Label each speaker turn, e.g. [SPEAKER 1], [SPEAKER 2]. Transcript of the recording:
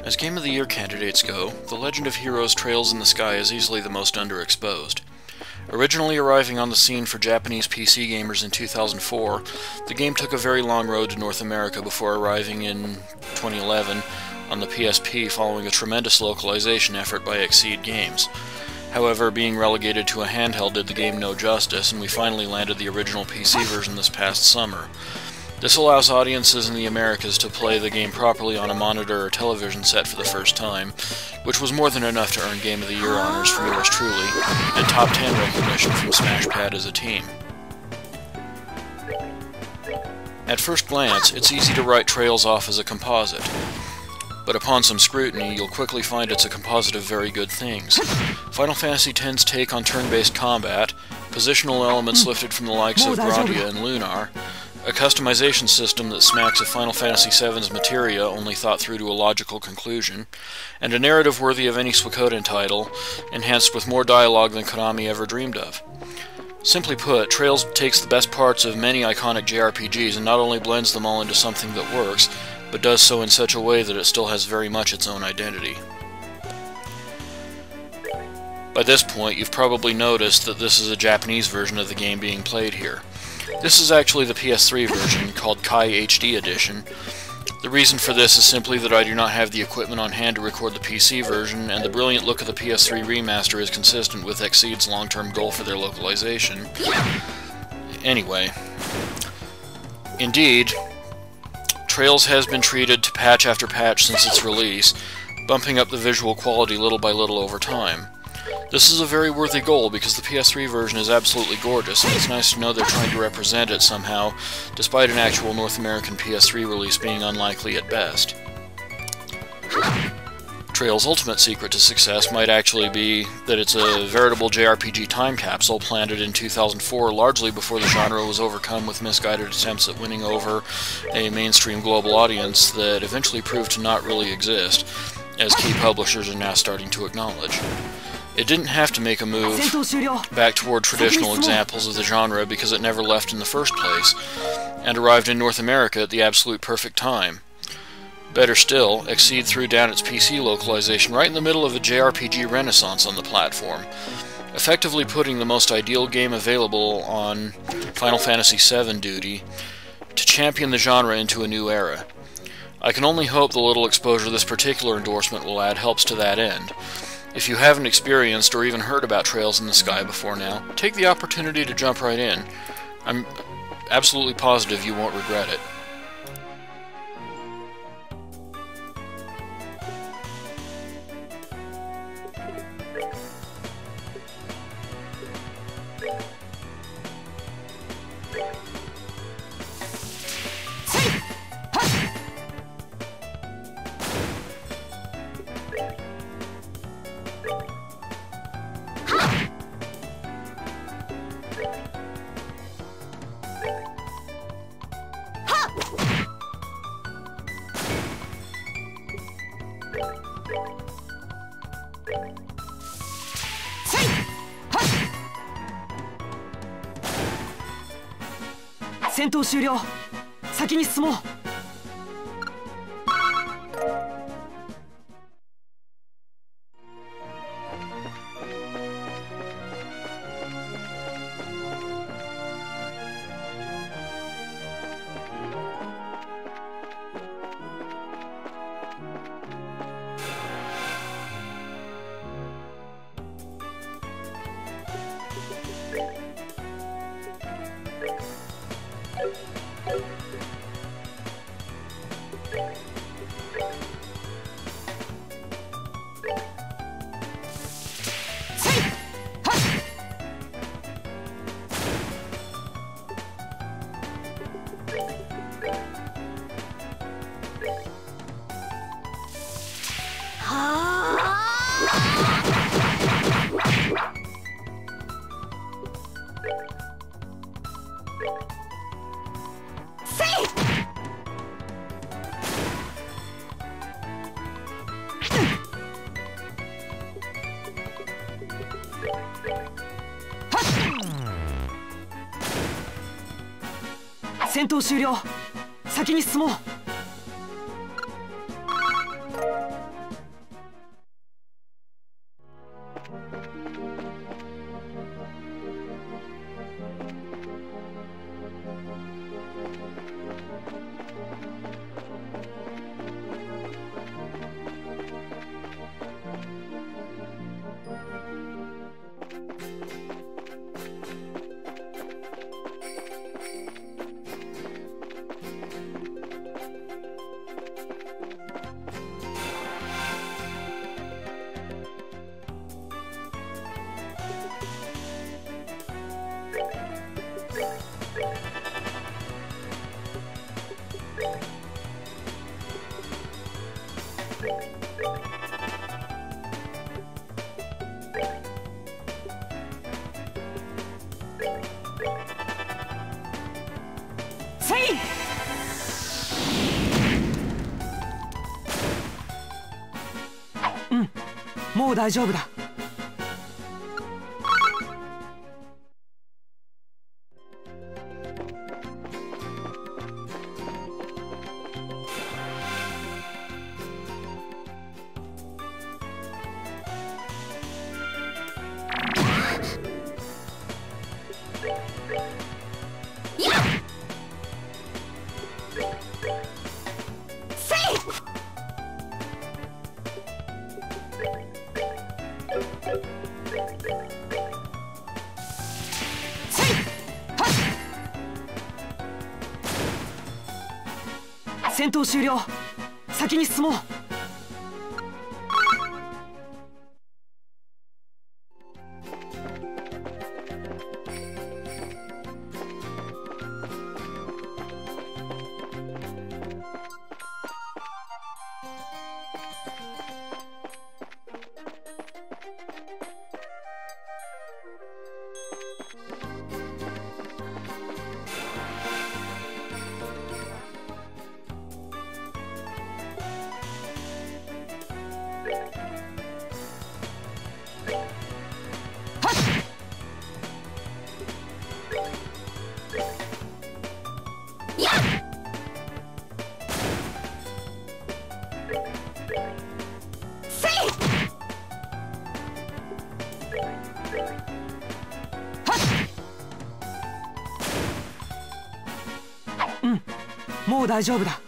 [SPEAKER 1] As Game of the Year candidates go, The Legend of Heroes Trails in the Sky is easily the most underexposed. Originally arriving on the scene for Japanese PC gamers in 2004, the game took a very long road to North America before arriving in 2011 on the PSP following a tremendous localization effort by Exceed Games. However, being relegated to a handheld did the game no justice, and we finally landed the original PC version this past summer. This allows audiences in the Americas to play the game properly on a monitor or television set for the first time, which was more than enough to earn Game of the Year honors from yours truly, and top 10 recognition from SmashPad as a team. At first glance, it's easy to write Trails off as a composite, but upon some scrutiny, you'll quickly find it's a composite of very good things. Final Fantasy X's take on turn-based combat, positional elements lifted from the likes of Grandia and Lunar, a customization system that smacks of Final Fantasy VII's materia only thought through to a logical conclusion, and a narrative worthy of any Suikoden title, enhanced with more dialogue than Konami ever dreamed of. Simply put, Trails takes the best parts of many iconic JRPGs and not only blends them all into something that works, but does so in such a way that it still has very much its own identity. By this point, you've probably noticed that this is a Japanese version of the game being played here. This is actually the PS3 version, called Kai HD Edition. The reason for this is simply that I do not have the equipment on hand to record the PC version, and the brilliant look of the PS3 remaster is consistent with Exceed's long-term goal for their localization. Anyway. Indeed, Trails has been treated to patch after patch since its release, bumping up the visual quality little by little over time. This is a very worthy goal because the PS3 version is absolutely gorgeous, and it's nice to know they're trying to represent it somehow, despite an actual North American PS3 release being unlikely at best. Trails' ultimate secret to success might actually be that it's a veritable JRPG time capsule planted in 2004, largely before the genre was overcome with misguided attempts at winning over a mainstream global audience that eventually proved to not really exist, as key publishers are now starting to acknowledge. It didn't have to make a move back toward traditional examples of the genre because it never left in the first place, and arrived in North America at the absolute perfect time. Better still, Exceed threw down its PC localization right in the middle of a JRPG renaissance on the platform, effectively putting the most ideal game available on Final Fantasy VII duty to champion the genre into a new era. I can only hope the little exposure this particular endorsement will add helps to that end. If you haven't experienced or even heard about Trails in the Sky before now, take the opportunity to jump right in. I'm absolutely positive you won't regret it.
[SPEAKER 2] 戦闘終了。先に進もう。もう大丈夫だ。戦闘終了。先に進もう。もう大丈夫だ。